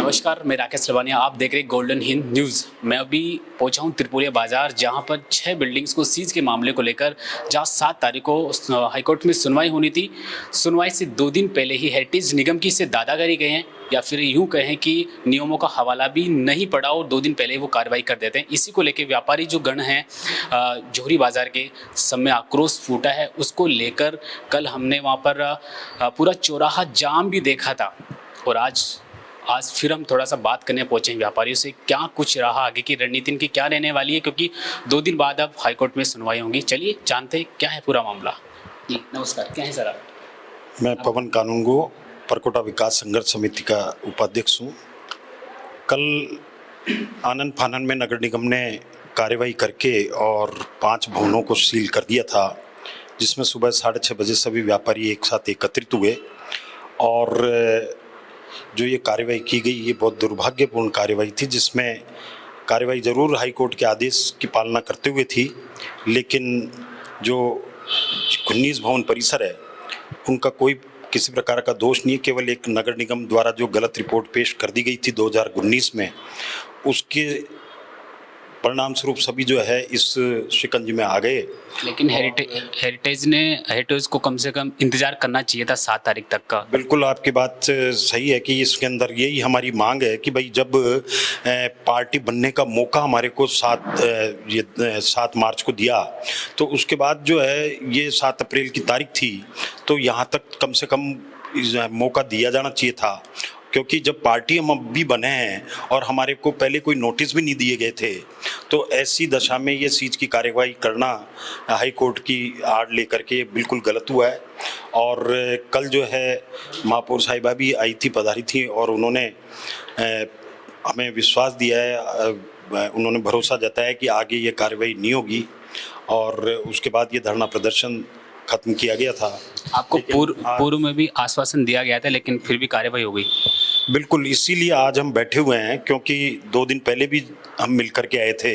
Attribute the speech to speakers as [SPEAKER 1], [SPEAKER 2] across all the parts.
[SPEAKER 1] नमस्कार, मैं राकेश लवानिया। आप देख रहे हैं गोल्डन हिंद न्यूज़। मैं अभी पहुंचा हूं त्रिपुरिया बाजार, जहां पर 6 बिल्डिंग्स को सीज के मामले को लेकर जहां 7 तारीख को हाईकोर्ट में सुनवाई होनी थी। सुनवाई से 2 दिन पहले ही हेरिटेज निगम की से दादागिरी गए हैं, या फिर यूं कहें कि नियमों का हवाला भी नहीं पड़ा और 2 दिन पहले वो कार्रवाई कर देते हैं। इसी को लेकर व्यापारी जो गण हैं जोहरी बाजार के, सब में आक्रोश फूटा है। उसको लेकर कल हमने वहाँ पर पूरा चौराहा जाम भी देखा था। और आज फिर हम थोड़ा सा बात करने पहुंचे हैं व्यापारियों से, क्या कुछ रहा, आगे की रणनीति इनकी क्या रहने वाली है, क्योंकि 2 दिन बाद अब हाईकोर्ट में सुनवाई होंगी। चलिए जानते हैं क्या है पूरा मामला। जी नमस्कार, क्या है सर आप?
[SPEAKER 2] मैं पवन कानूनगो, परकोटा विकास संघर्ष समिति का उपाध्यक्ष हूँ। कल आनन फानन में नगर निगम ने कार्रवाई करके और 5 भवनों को सील कर दिया था, जिसमें सुबह 6:30 बजे सभी व्यापारी एक साथ एकत्रित हुए। और जो ये कार्रवाई की गई, ये बहुत दुर्भाग्यपूर्ण कार्रवाई थी, जिसमें कार्रवाई ज़रूर हाई कोर्ट के आदेश की पालना करते हुए थी, लेकिन जो 19 भवन परिसर है उनका कोई किसी प्रकार का दोष नहीं है। केवल एक नगर निगम द्वारा जो गलत रिपोर्ट पेश कर दी गई थी 2019 में, उसके परिणाम स्वरूप सभी जो है इस शिकंजे में आ गए।
[SPEAKER 1] लेकिन हेरिटेज को कम से कम इंतजार करना चाहिए था 7 तारीख तक का।
[SPEAKER 2] बिल्कुल आपकी बात सही है कि इसके अंदर यही हमारी मांग है कि भाई जब पार्टी बनने का मौका हमारे को 7 मार्च को दिया, तो उसके बाद जो है ये 7 अप्रैल की तारीख थी, तो यहाँ तक कम से कम मौका दिया जाना चाहिए था। क्योंकि जब पार्टी हम अब भी बने हैं और हमारे को पहले कोई नोटिस भी नहीं दिए गए थे, तो ऐसी दशा में ये सीज की कार्यवाही करना हाई कोर्ट की आड़ लेकर के बिल्कुल गलत हुआ है। और कल जो है महापौर साहिबा भी आई थी, पधारी थी, और उन्होंने हमें विश्वास दिया है, उन्होंने भरोसा जताया कि आगे ये कार्रवाई नहीं होगी। और उसके बाद ये धरना प्रदर्शन खत्म किया गया था।
[SPEAKER 1] आपको पूर्व में भी आश्वासन दिया गया था, लेकिन फिर भी कार्रवाई हो गई।
[SPEAKER 2] बिल्कुल, इसीलिए आज हम बैठे हुए हैं, क्योंकि 2 दिन पहले भी हम मिल करके आए थे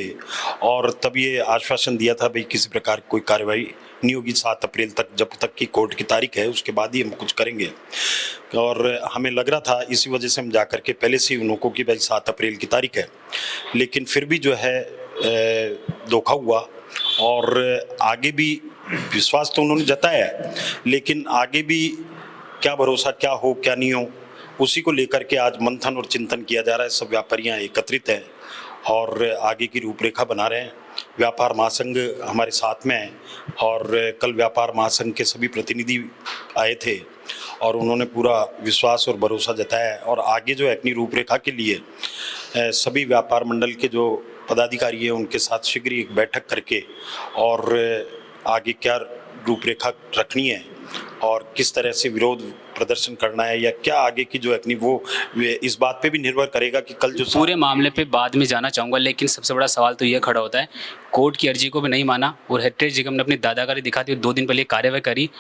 [SPEAKER 2] और तब ये आश्वासन दिया था भाई किसी प्रकार की कोई कार्रवाई नहीं होगी 7 अप्रैल तक, जब तक की कोर्ट की तारीख है उसके बाद ही हम कुछ करेंगे। और हमें लग रहा था, इसी वजह से हम जा करके पहले से ही उन लोगों की भाई 7 अप्रैल की तारीख है, लेकिन फिर भी जो है धोखा हुआ। और आगे भी विश्वास तो उन्होंने जताया है, लेकिन आगे भी क्या भरोसा, क्या हो क्या नहीं हो, उसी को लेकर के आज मंथन और चिंतन किया जा रहा है। सब व्यापारियां एकत्रित हैं और आगे की रूपरेखा बना रहे हैं। व्यापार महासंघ हमारे साथ में है और कल व्यापार महासंघ के सभी प्रतिनिधि आए थे और उन्होंने पूरा विश्वास और भरोसा जताया है। और आगे जो है अपनी रूपरेखा के लिए सभी व्यापार मंडल के जो पदाधिकारी हैं उनके साथ शीघ्र ही एक बैठक करके और आगे क्या रूपरेखा रखनी है और किस तरह से विरोध प्रदर्शन करना है, या क्या आगे की जो है अपनी वो इस बात पे भी निर्भर करेगा कि कल जो
[SPEAKER 1] पूरे मामले पे बाद में जाना चाहूँगा। लेकिन सबसे बड़ा सवाल तो ये खड़ा होता है, कोर्ट की अर्जी को भी नहीं माना और हेरिटेज निगम ने अपनी दादागिरी दिखाती हुई 2 दिन पहले कार्रवाई करी।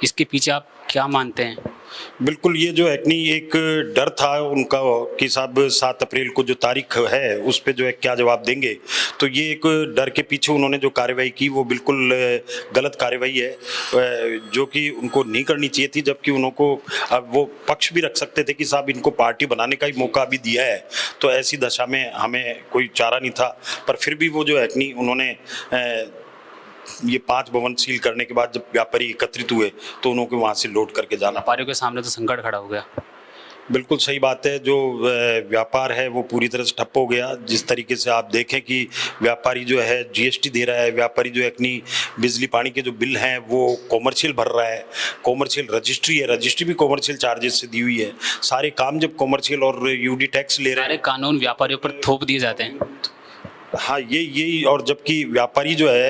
[SPEAKER 1] इसके पीछे आप क्या मानते हैं?
[SPEAKER 2] बिल्कुल, ये जो है एक डर था उनका कि साहब 7 अप्रैल को जो तारीख है उस पे जो है क्या जवाब देंगे, तो ये एक डर के पीछे उन्होंने जो कार्रवाई की वो बिल्कुल गलत कार्रवाई है, जो कि उनको नहीं करनी चाहिए थी। जबकि उनको वो पक्ष भी रख सकते थे कि साहब इनको पार्टी बनाने का ही मौका भी दिया है, तो ऐसी दशा में हमें कोई चारा नहीं था। पर फिर भी वो जो है उन्होंने ये 5 भवन सील करने के बाद जब व्यापारी एकत्रित हुए तो उन्होंने वहाँ से लौट करके जाना।
[SPEAKER 1] व्यापारियों के सामने तो संकट खड़ा हो गया।
[SPEAKER 2] बिल्कुल सही बात है, जो व्यापार है वो पूरी तरह से ठप हो गया। जिस तरीके से आप देखें कि व्यापारी जो है जीएसटी दे रहा है, व्यापारी जो है अपनी बिजली पानी के जो बिल हैं वो कॉमर्शियल भर रहा है, कॉमर्शियल रजिस्ट्री है, रजिस्ट्री भी कॉमर्शियल चार्जेस से दी हुई है। सारे काम जब कॉमर्शियल और यूडी टैक्स ले रहे हैं,
[SPEAKER 1] सारे कानून व्यापारियों पर थोप दिए जाते हैं।
[SPEAKER 2] हाँ, यही और जबकि व्यापारी जो है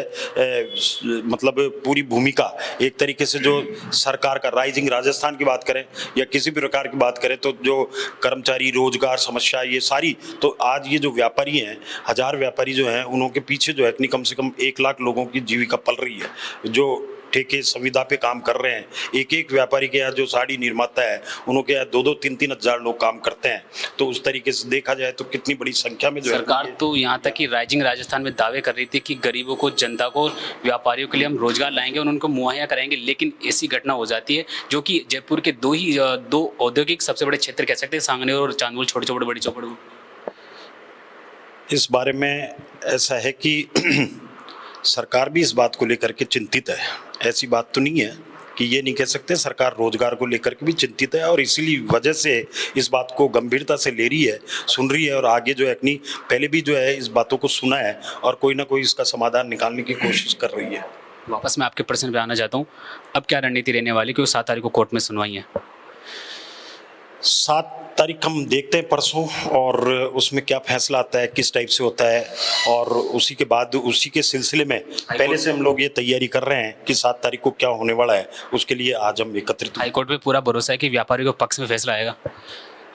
[SPEAKER 2] मतलब पूरी भूमिका एक तरीके से जो सरकार का राइजिंग राजस्थान की बात करें या किसी भी प्रकार की बात करें, तो जो कर्मचारी रोजगार समस्या ये सारी, तो आज ये जो व्यापारी हैं 1000 व्यापारी जो हैं उनके पीछे जो है कम से कम 1 लाख लोगों की जीविका पल रही है, जो ठेके संविदा पे काम कर रहे हैं। एक एक व्यापारी के यहाँ जो साड़ी निर्माता है उनके यहाँ 2-2 3-3 हजार लोग काम करते हैं। तो उस तरीके से देखा जाए तो कितनी बड़ी संख्या में जो है
[SPEAKER 1] सरकार तो यहाँ तक कि राइजिंग राजस्थान में दावे कर रही थी कि गरीबों को, जनता को, व्यापारियों के लिए हम रोजगार लाएंगे और उनको मुहैया कराएंगे, लेकिन ऐसी घटना हो जाती है जो कि जयपुर के दो औद्योगिक सबसे बड़े क्षेत्र कह सकते हैं, सांगनेर और चांदोल, छोटे चौपड़, बड़ी चौपड़।
[SPEAKER 2] इस बारे में ऐसा है कि सरकार भी इस बात को लेकर के चिंतित है। ऐसी बात तो नहीं है कि ये नहीं कह सकते, सरकार रोजगार को लेकर के भी चिंतित है और इसीलिए वजह से इस बात को गंभीरता से ले रही है, सुन रही है और आगे जो है अपनी पहले भी जो है इस बातों को सुना है और कोई ना कोई इसका समाधान निकालने की कोशिश कर रही है।
[SPEAKER 1] वापस मैं आपके प्रश्न पे आना चाहता हूँ, अब क्या रणनीति रहने वाली, क्योंकि 7 तारीख को कोर्ट में सुनवाई है?
[SPEAKER 2] 7 तारीख हम देखते हैं परसों, और उसमें क्या फैसला आता है, किस टाइप से होता है, और उसी के बाद उसी के सिलसिले में पहले से हम लोग ये तैयारी कर रहे हैं कि 7 तारीख को क्या होने वाला है। उसके लिए आज हम एकत्रित।
[SPEAKER 1] हाईकोर्ट पे पूरा भरोसा है कि व्यापारियों के पक्ष में फैसला आएगा?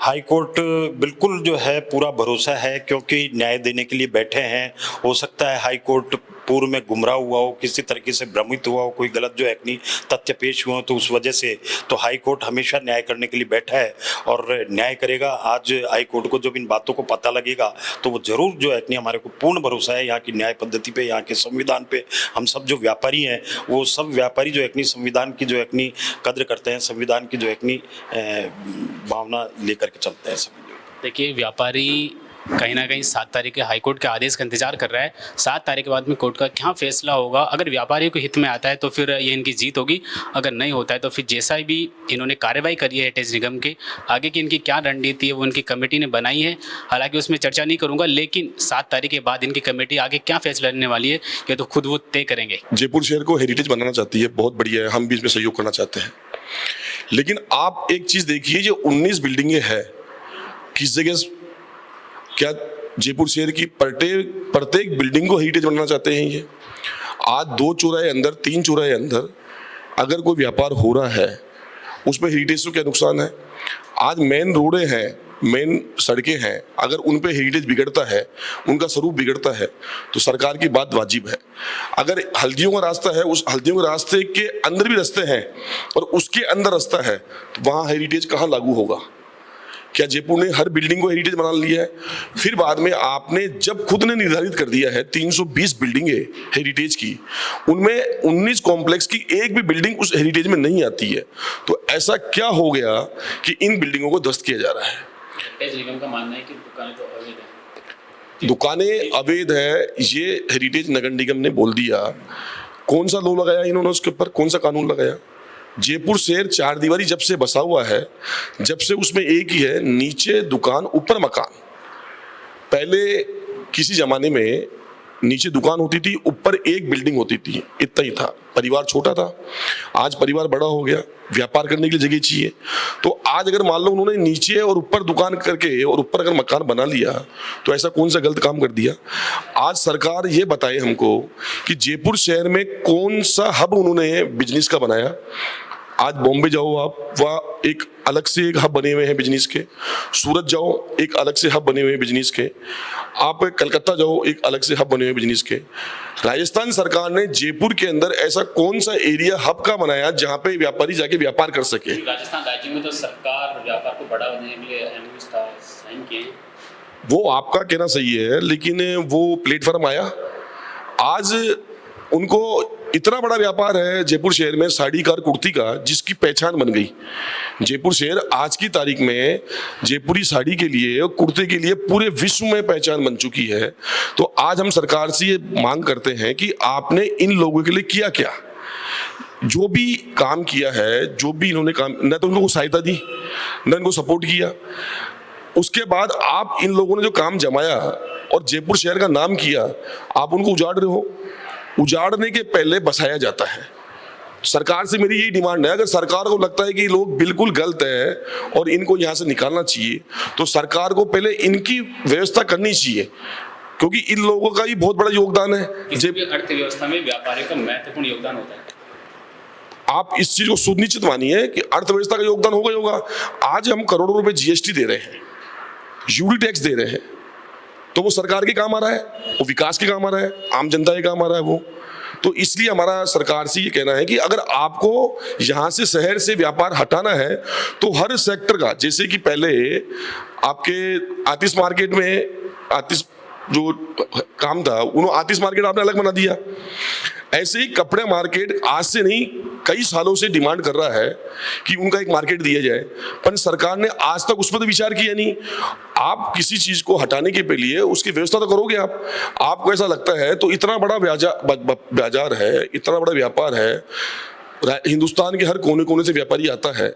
[SPEAKER 2] हाई कोर्ट बिल्कुल जो है पूरा भरोसा है, क्योंकि न्याय देने के लिए बैठे हैं। हो सकता है हाई कोर्ट पूर्व में गुमराह हुआ हो, किसी तरीके से भ्रमित हुआ हो, कोई गलत जो है अपनी तथ्य पेश हुए हो, तो उस वजह से तो हाई कोर्ट हमेशा न्याय करने के लिए बैठा है और न्याय करेगा। आज हाई कोर्ट को जब इन बातों को पता लगेगा तो वो जरूर जो है, हमारे को पूर्ण भरोसा है यहाँ की न्याय पद्धति पे, यहाँ के संविधान पे। हम सब जो व्यापारी हैं वो सब व्यापारी जो है संविधान की जो है कद्र करते हैं, संविधान की जो है भावना लेकर के चलते हैं सब।
[SPEAKER 1] देखिए, व्यापारी कहीं ना कहीं 7 तारीख के हाईकोर्ट के आदेश का इंतजार कर रहा है। 7 तारीख के बाद में कोर्ट का क्या फैसला होगा, अगर व्यापारियों के हित में आता है तो फिर ये इनकी जीत होगी, अगर नहीं होता है तो फिर जैसा भी इन्होंने कार्रवाई करी है हेरिटेज निगम के आगे की इनकी क्या रणनीति है वो उनकी कमेटी ने बनाई है। हालांकि उसमें चर्चा नहीं करूंगा, लेकिन 7 तारीख के बाद इनकी कमेटी आगे क्या फैसला लेने वाली है ये तो खुद वो तय करेंगे।
[SPEAKER 3] जयपुर शहर को हेरिटेज बनाना चाहती है, बहुत बढ़िया है, हम भी इसमें सहयोग करना चाहते हैं। लेकिन आप एक चीज देखिए, जो 19 बिल्डिंगें हैं, किस जगह क्या जयपुर शहर की प्रत्येक बिल्डिंग को हेरिटेज बनाना चाहते हैं? ये आज 2 चौराहे अंदर, 3 चौराहे अंदर अगर कोई व्यापार हो रहा है उसमें हेरिटेज से क्या नुकसान है? आज मेन रोडें हैं, मेन सड़कें हैं, अगर उन पे हेरिटेज बिगड़ता है, उनका स्वरूप बिगड़ता है तो सरकार की बात वाजिब है। अगर हल्दियों का रास्ता है, उस हल्दियों के रास्ते के अंदर भी रास्ते हैं और उसके अंदर रास्ता है, तो वहाँ हेरिटेज कहाँ लागू होगा? क्या जयपुर ने हर बिल्डिंग को हेरिटेज बना लिया है? फिर बाद में आपने जब खुद ने निर्धारित कर दिया है 320 बिल्डिंगें हेरिटेज की, उनमें 19 कॉम्प्लेक्स की एक भी बिल्डिंग उस हेरिटेज में नहीं आती है, तो ऐसा क्या हो गया कि इन बिल्डिंगों को ध्वस्त किया जा रहा है?
[SPEAKER 1] हेरिटेज निगम का मानना है कि दुकानें तो अवैध हैं।
[SPEAKER 3] दुकानें अवैध है, ये हेरिटेज नगर निगम ने बोल दिया। कौन सा लॉ लगाया इन्होंने उसके ऊपर, कौन सा कानून लगाया? जयपुर शहर 4 दीवारी जब से बसा हुआ है, जब से उसमें एक ही है, नीचे दुकान ऊपर मकान। पहले किसी जमाने में नीचे दुकान होती थी, ऊपर एक बिल्डिंग होती थी, इतना ही था, परिवार छोटा था। आज परिवार बड़ा हो गया, व्यापार करने के लिए जगह चाहिए, तो आज अगर मान लो उन्होंने नीचे और ऊपर दुकान करके और ऊपर अगर मकान बना लिया तो ऐसा कौन सा गलत काम कर दिया? आज सरकार ये बताए हमको कि जयपुर शहर में कौन सा हब उन्होंने बिजनेस का बनाया। आज बॉम्बे जाओ आप, वहाँ एक अलग से एक हब बने हुए हैं बिजनेस के। सूरत जाओ, एक अलग से हब बने हुए हैं बिजनेस के। आप कलकत्ता जाओ, एक अलग से हब बने हुए बिजनेस के। राजस्थान सरकार ने जयपुर के अंदर ऐसा कौन सा एरिया हब का बनाया जहाँ पे व्यापारी जाके व्यापार कर सके?
[SPEAKER 1] राजस्थान राज्य में तो सरकार व्यापार को बढ़ावा देने के लिए MOU साइन किए हैं।
[SPEAKER 3] वो आपका कहना सही है, लेकिन वो प्लेटफॉर्म आया। आज उनको इतना बड़ा व्यापार है जयपुर शहर में साड़ी का और कुर्ती का, जिसकी पहचान बन गई। जयपुर शहर आज की तारीख में जयपुरी साड़ी के लिए और कुर्ते के लिए पूरे विश्व में पहचान बन चुकी है। तो आज हम सरकार से ये मांग करते हैं कि आपने इन लोगों के लिए किया क्या? जो भी काम किया है, जो भी इन्होंने काम, न तो उनको सहायता दी, न इनको सपोर्ट किया, उसके बाद आप इन लोगों ने जो काम जमाया और जयपुर शहर का नाम किया, आप उनको उजाड़ रहे हो। उजाड़ने के पहले बसाया जाता है। सरकार से मेरी यही डिमांड है, अगर सरकार को लगता है कि लोग बिल्कुल गलत है और इनको यहाँ से निकालना चाहिए, तो सरकार को पहले इनकी व्यवस्था करनी चाहिए, क्योंकि इन लोगों का ही बहुत बड़ा योगदान है।
[SPEAKER 1] किसी भी अर्थव्यवस्था में व्यापारियों का महत्वपूर्ण योगदान होता है।
[SPEAKER 3] आप इस चीज को सुनिश्चित मानिए कि अर्थव्यवस्था का योगदान होगा ही होगा। आज हम करोड़ों रुपए GST दे रहे हैं, यूडी टैक्स दे रहे हैं, तो वो सरकार के काम आ रहा है, वो विकास के काम आ रहा है, आम जनता के काम आ रहा है। वो तो इसलिए हमारा सरकार से ये कहना है कि अगर आपको यहाँ से शहर से व्यापार हटाना है तो हर सेक्टर का, जैसे कि पहले आपके आतिश मार्केट में आतिश जो काम था उन्होंने आतिश मार्केट आपने अलग बना दिया, ऐसे ही कपड़े मार्केट आज से नहीं कई सालों से डिमांड कर रहा है कि उनका एक मार्केट दिया जाए, पर सरकार ने आज तक उस पर तो विचार किया नहीं। आप किसी चीज को हटाने के लिए उसकी व्यवस्था तो करोगे आप। आपको ऐसा लगता है तो इतना बड़ा बाजार है, इतना बड़ा व्यापार है, हिंदुस्तान के हर कोने कोने से व्यापारी आता है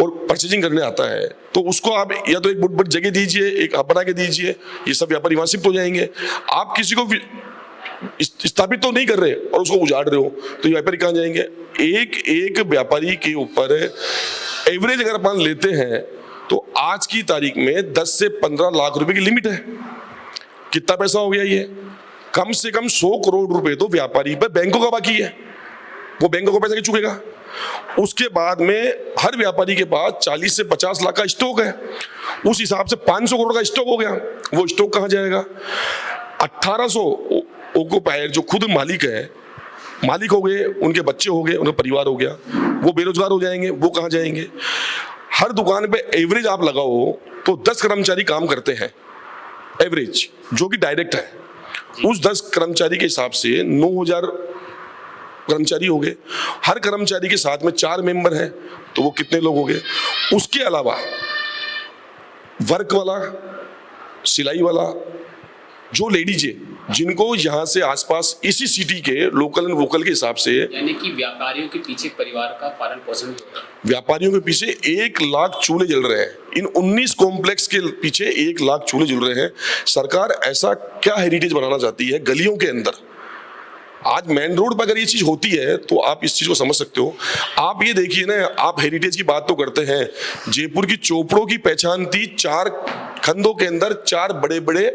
[SPEAKER 3] और परचेजिंग करने आता है, तो उसको आप या तो एक बड़ी जगह दीजिए, एक हब बना के दीजिए, ये सब व्यापारी वहां शिफ्ट हो जाएंगे। आप किसी को स्थापित तो नहीं कर रहे और उसको उजाड़ रहे हो, तो ये व्यापारी कहाँ जाएंगे? एक एक व्यापारी के ऊपर एवरेज अगर अपन लेते हैं तो आज की तारीख में 10 से 15 लाख रुपए की लिमिट है। कितना पैसा हो गया ये? कम से कम 100 करोड़ रुपए तो व्यापारी पर बैंकों का बाकी है, वो बैंकों को पैसा क्यों चुकेगा? उसके बाद में हर व्यापारी के पास 40 से 50 लाख का स्टॉक है, उस हिसाब से 500 करोड़ का स्टॉक हो गया। वो स्टॉक कहाँ जाएगा? 1800 ओक्यूपायर जो खुद मालिक है, मालिक हो गए, उनके बच्चे हो गए, उनका परिवार हो गया, वो बेरोजगार हो जाएंगे, वो कहाँ जाएंगे? हर दुकान पे एवरेज आप लगाओ तो 10 कर्मचारी काम करते हैं एवरेज, जो कि डायरेक्ट है। उस 10 कर्मचारी के हिसाब से 9000 कर्मचारी हो गए, हर कर्मचारी के साथ में 4 मेंबर हैं, तो वो कितने लोग हो गए? उसके अलावा वर्क वाला, सिलाई वाला, जो लेडीज है जिनको यहाँ से आसपास इसी सिटी के लोकल एंड वोकल के हिसाब से,
[SPEAKER 1] यानी कि व्यापारियों के पीछे परिवार का पालन पोषण भी होता है।
[SPEAKER 3] व्यापारियों के पीछे 1 लाख चूल्हे जल रहे हैं, इन 19 कॉम्प्लेक्स के पीछे 1 लाख चूल्हे जल रहे हैं। सरकार ऐसा क्या हेरिटेज बनाना चाहती है गलियों के अंदर? आज मेन रोड पर अगर ये चीज होती है तो आप इस चीज को समझ सकते हो। आप ये देखिए ना, आप हेरिटेज की बात तो करते हैं, जयपुर की चोपड़ों की पहचान थी 4 खंडों के अंदर 4 बड़े बड़े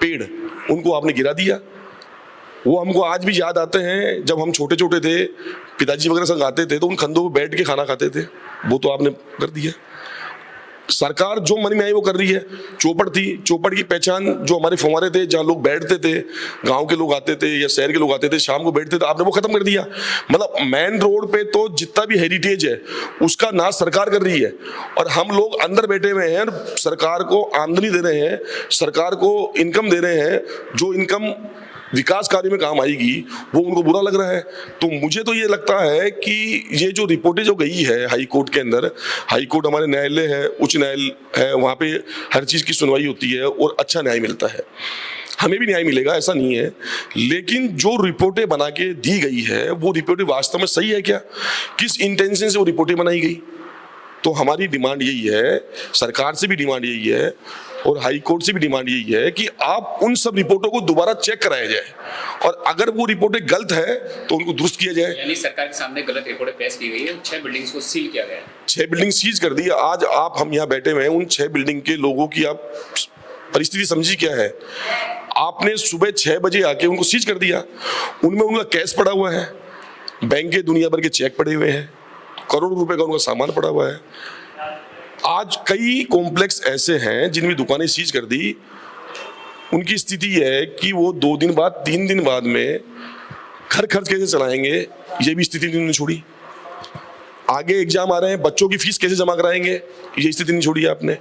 [SPEAKER 3] पेड़, उनको आपने गिरा दिया। वो हमको आज भी याद आते हैं, जब हम छोटे छोटे थे, पिताजी वगैरह संग आते थे तो उन खंडों पे बैठ के खाना खाते थे, वो तो आपने कर दिया। सरकार जो मन में आई वो कर रही है। चौपड़ थी, चौपड़ की पहचान जो हमारे फुवारे थे, जहाँ लोग बैठते थे, गांव के लोग आते थे या शहर के लोग आते थे, शाम को बैठते थे, आपने वो खत्म कर दिया। मतलब मेन रोड पे तो जितना भी हेरिटेज है उसका नाश सरकार कर रही है, और हम लोग अंदर बैठे हुए हैं, सरकार को आमदनी दे रहे हैं, सरकार को इनकम दे रहे हैं, जो इनकम विकास कार्य में काम आएगी वो उनको बुरा लग रहा है। तो मुझे तो ये लगता है कि ये जो रिपोर्टें जो गई है हाई कोर्ट के अंदर, हाई कोर्ट हमारे न्यायालय है, उच्च न्यायालय है, वहाँ पे हर चीज़ की सुनवाई होती है और अच्छा न्याय मिलता है। हमें भी न्याय मिलेगा ऐसा नहीं है, लेकिन जो रिपोर्टें बना के दी गई है वो रिपोर्टें वास्तव में सही है क्या? किस इंटेंशन से वो रिपोर्टें बनाई गई? तो हमारी डिमांड यही है, सरकार से भी डिमांड यही है और हाई कोर्ट से भी डिमांड यही है कि आप उन सब रिपोर्टों को दोबारा चेक कराया जाए, और अगर वो रिपोर्टें गलत है तो उनको दुरुस्त किया जाए।
[SPEAKER 1] यानी सरकार के सामने गलत रिपोर्टें पेश की गई है, 6 बिल्डिंग्स को सील किया गया है।
[SPEAKER 3] 6 बिल्डिंग सीज कर दी। आज आप हम यहाँ बैठे हुए हैं, उन 6 बिल्डिंग के लोगों की आप परिस्थिति समझी क्या है? आपने सुबह 6 बजे आके उनको सीज कर दिया, उनमें उनका कैश पड़ा हुआ है, बैंक के दुनिया भर के चेक पड़े हुए हैं, करोड़ों रुपए का उनका सामान पड़ा हुआ है। आज कई कॉम्प्लेक्स ऐसे हैं जिनमें दुकानें सीज कर दी, उनकी स्थिति है कि वो 2 दिन बाद 3 दिन बाद में घर खर्च कैसे चलाएंगे, ये भी स्थिति उन्होंने छोड़ी। आगे एग्जाम आ रहे हैं, बच्चों की फीस कैसे जमा कराएंगे, ये स्थिति नहीं छोड़ी आपने।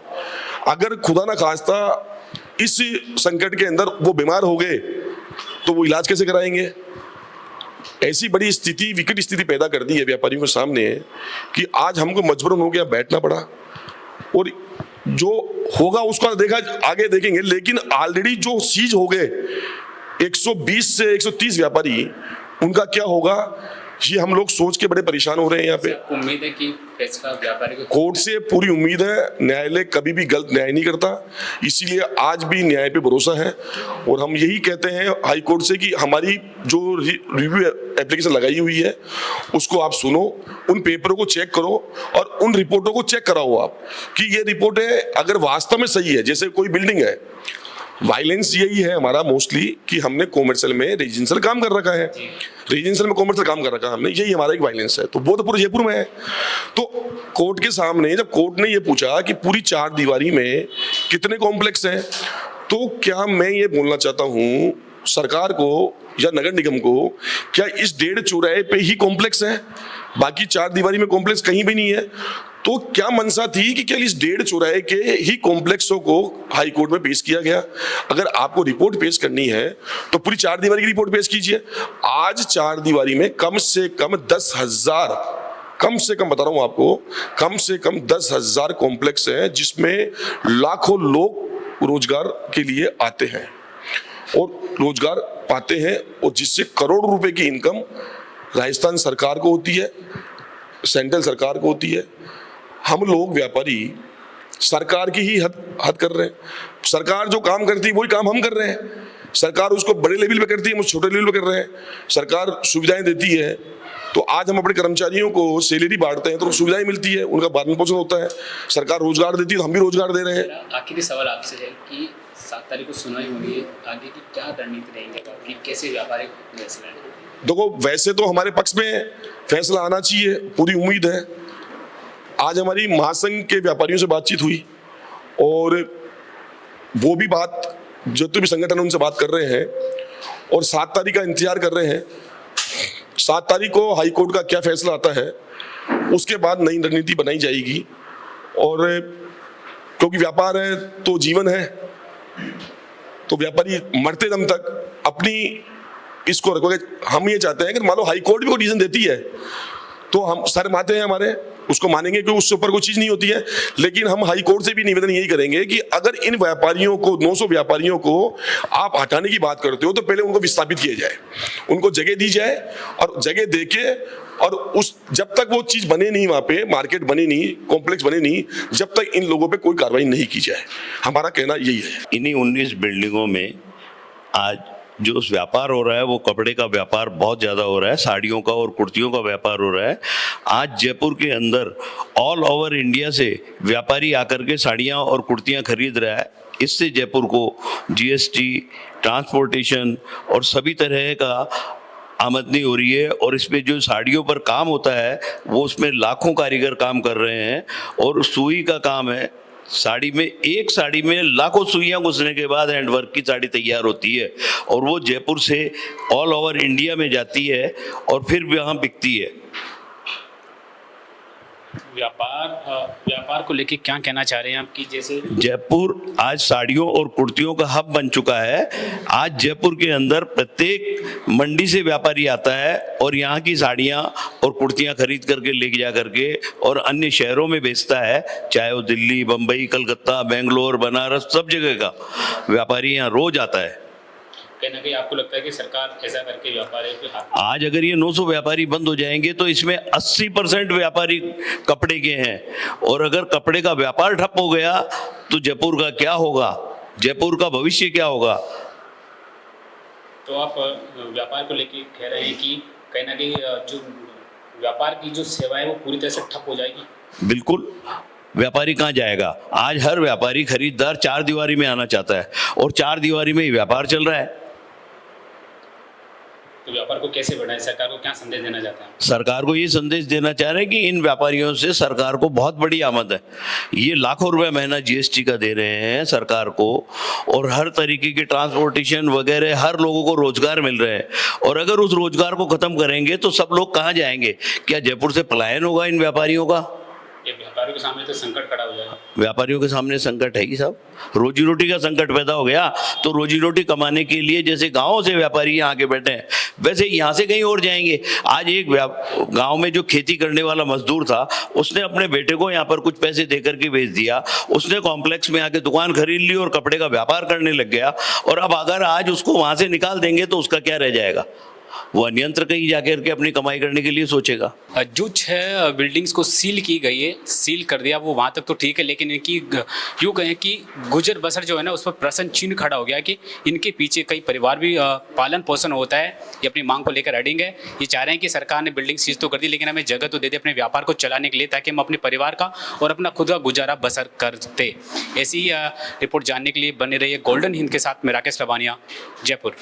[SPEAKER 3] अगर खुदा ना खास्ता इस संकट के अंदर वो बीमार हो गए तो वो इलाज कैसे कराएंगे? ऐसी बड़ी स्थिति, विकट स्थिति पैदा कर दी है व्यापारियों के सामने कि आज हमको मजबूरन हो गया बैठना पड़ा, और जो होगा उसका देखा आगे देखेंगे। लेकिन ऑलरेडी जो सीज हो गए 120 से 130 व्यापारी, उनका क्या होगा ये हम लोग सोच के बड़े परेशान हो रहे हैं। यहाँ पे
[SPEAKER 1] उम्मीद है कि फैसला व्यापारी को,
[SPEAKER 3] कोर्ट से पूरी उम्मीद है, न्यायालय कभी भी गलत न्याय नहीं करता, इसीलिए आज भी न्याय पे भरोसा है। और हम यही कहते हैं हाई कोर्ट से कि हमारी जो रिव्यू एप्लीकेशन लगाई हुई है उसको आप सुनो, उन पेपरों को चेक करो और उन रिपोर्टों को चेक कराओ आप कि ये रिपोर्टें अगर वास्तव में सही है। जैसे कोई बिल्डिंग है, वायलेंस यही है हमारा मोस्टली कि हमने कॉमर्शियल में रेजिडेंशियल काम कर रखा है, रेजिडेंशियल में कॉमर्शियल काम कर रखा है हमने, यही हमारा एक वायलेंस है। तो वो तो पूरे जयपुर में है। तो कोर्ट के सामने जब कोर्ट ने ये पूछा कि पूरी 4 दीवारी में कितने कॉम्प्लेक्स हैं, तो क्या मैं ये बोलना चाहता हूँ सरकार को या नगर निगम को क्या इस 1.5 चौराहे पे ही कॉम्प्लेक्स है, बाकी 4 दीवारी में कॉम्प्लेक्स कहीं भी नहीं है? तो क्या मंशा थी कि केवल इस 1.5 चौराहे के ही कॉम्प्लेक्सों को हाई कोर्ट में पेश किया गया? अगर आपको रिपोर्ट पेश करनी है तो पूरी 4 दीवारी की रिपोर्ट पेश कीजिए। आज 4 दीवारी में कम से कम 10,000, कम से कम बता रहा हूं आपको, कम से कम 10,000 कॉम्प्लेक्स हैं जिसमें लाखों लोग रोजगार के लिए आते हैं और रोजगार पाते हैं, और जिससे करोड़ों रुपए की इनकम राजस्थान सरकार को होती है, सेंट्रल सरकार को होती है। हम लोग व्यापारी सरकार की ही हद कर रहे हैं। सरकार जो काम करती है वही काम हम कर रहे हैं। सरकार उसको बड़े लेवल पे करती है, हम छोटे लेवल पे कर रहे हैं। सरकार सुविधाएं देती है, तो आज हम अपने कर्मचारियों को सैलरी बांटते हैं तो सुविधाएं मिलती है, उनका भरण पोषण होता है। सरकार रोजगार देती है तो हम भी रोजगार दे रहे हैं।
[SPEAKER 1] आखिरी सवाल आपसे है कि 7 तारीख को सुनवाई होनी है, आगे की क्या रणनीति रहेगी कि कैसे व्यापारी फैसला लेंगे?
[SPEAKER 3] देखो, वैसे तो हमारे पक्ष में फैसला आना चाहिए, पूरी उम्मीद है। आज हमारी महासंघ के व्यापारियों से बातचीत हुई और वो भी बात, जितने भी संगठन उनसे बात कर रहे हैं और 7 तारीख का इंतजार कर रहे हैं। 7 तारीख को हाई कोर्ट का क्या फैसला आता है, उसके बाद नई रणनीति बनाई जाएगी। और क्योंकि व्यापार है तो जीवन है, तो व्यापारी मरते दम तक अपनी इसको रखोगे। हम ये चाहते हैं कि मान लो हाई कोर्ट भी कोई डिसीजन देती है तो हम सर मानते हैं हमारे, उसको मानेंगे कि उससे ऊपर कोई चीज नहीं होती है। लेकिन हम हाई कोर्ट से भी निवेदन यही करेंगे कि अगर इन व्यापारियों को, 900 व्यापारियों को आप हटाने की बात करते हो तो पहले उनको विस्थापित किया जाए, उनको जगह दी जाए, और जगह देके और उस जब तक वो चीज बने नहीं, वहां पे मार्केट बने नहीं, कॉम्प्लेक्स बने नहीं, जब तक इन लोगों पे कोई कार्रवाई नहीं की जाए। हमारा कहना यही है।
[SPEAKER 4] इन्हीं 19 बिल्डिंगों में आज जो उस व्यापार हो रहा है वो कपड़े का व्यापार बहुत ज़्यादा हो रहा है, साड़ियों का और कुर्तियों का व्यापार हो रहा है। आज जयपुर के अंदर ऑल ओवर इंडिया से व्यापारी आकर के साड़ियाँ और कुर्तियाँ खरीद रहा है। इससे जयपुर को जीएसटी, ट्रांसपोर्टेशन और सभी तरह का आमदनी हो रही है। और इसमें जो साड़ियों पर काम होता है वो उसमें लाखों कारीगर काम कर रहे हैं और सुई का काम है। साड़ी में, एक साड़ी में लाखों सुइयां घुसने के बाद हैंडवर्क की साड़ी तैयार होती है और वो जयपुर से ऑल ओवर इंडिया में जाती है और फिर वहाँ बिकती है।
[SPEAKER 1] व्यापार को लेके क्या कहना चाह रहे हैं आप? कि जैसे
[SPEAKER 4] जयपुर आज साड़ियों और कुर्तियों का हब बन चुका है। आज जयपुर के अंदर प्रत्येक मंडी से व्यापारी आता है और यहाँ की साड़ियाँ और कुर्तियाँ खरीद करके लेके जा करके और अन्य शहरों में बेचता है, चाहे वो दिल्ली, बम्बई, कलकत्ता, बेंगलोर, बनारस, सब जगह का व्यापारी यहाँ रोज आता है।
[SPEAKER 1] कहीं ना कहीं आपको लगता है कि सरकार ऐसा करके व्यापारियों के हाथ,
[SPEAKER 4] आज अगर ये 900 व्यापारी बंद हो जाएंगे तो इसमें 80% व्यापारी कपड़े के हैं, और अगर कपड़े का व्यापार ठप हो गया तो जयपुर का क्या होगा, जयपुर का भविष्य क्या होगा?
[SPEAKER 1] तो आप व्यापार को लेके कह रहे हैं कि कहीं ना कहीं जो व्यापार की जो सेवा है वो पूरी तरह से ठप हो जाएगी?
[SPEAKER 4] बिल्कुल, व्यापारी कहाँ जाएगा? आज हर व्यापारी खरीदार 4 दीवारी में आना चाहता है और 4 दीवारी में ही व्यापार चल रहा है।
[SPEAKER 1] तो व्यापार को कैसे बढ़ाएं? सरकार को क्या संदेश देना चाहते हैं?
[SPEAKER 4] सरकार को ये संदेश देना चाह रहे हैं कि इन व्यापारियों से सरकार को बहुत बड़ी आमद है। ये लाखों रुपए महीना जीएसटी का दे रहे हैं सरकार को, और हर तरीके के ट्रांसपोर्टेशन वगैरह हर लोगों को रोजगार मिल रहे हैं। और अगर उस रोजगार को खत्म करेंगे तो सब लोग कहाँ जाएंगे? क्या जयपुर से पलायन होगा इन व्यापारियों का?
[SPEAKER 1] ये व्यापारियों के सामने तो संकट खड़ा हो जाएगा।
[SPEAKER 4] व्यापारियों के सामने संकट है ही साहब, रोजी रोटी का संकट पैदा हो गया। तो रोजी रोटी कमाने के लिए जैसे गांवों से व्यापारी यहाँ आके बैठे हैं, वैसे यहाँ से कहीं और जाएंगे। आज एक गांव में जो खेती करने वाला मजदूर था, उसने अपने बेटे को यहाँ पर कुछ पैसे दे करके भेज दिया, उसने कॉम्प्लेक्स में आके दुकान खरीद ली और कपड़े का व्यापार करने लग गया। और अब अगर आज उसको वहाँ से निकाल देंगे तो उसका क्या रह जाएगा? वो अन्यंत्र कहीं जाकर के अपनी कमाई करने के लिए सोचेगा।
[SPEAKER 1] जो 6 बिल्डिंग्स को सील की गई है, सील कर दिया, वो वहाँ तक तो ठीक है, लेकिन इनकी यूँ कहें कि गुजर बसर जो है ना, उस पर प्रश्न चिन्ह खड़ा हो गया कि इनके पीछे कई परिवार भी पालन पोषण होता है। ये अपनी मांग को लेकर अड़ेंगे। ये चाह रहे हैं कि सरकार ने बिल्डिंग सीज तो कर दी, लेकिन हमें जगह तो दे दे अपने व्यापार को चलाने के लिए, ताकि हम अपने परिवार का और अपना खुद का गुजारा बसर करते। ऐसी रिपोर्ट जानने के लिए बने रहिए गोल्डन हिंद के साथ। मैं राकेश लवानिया, जयपुर।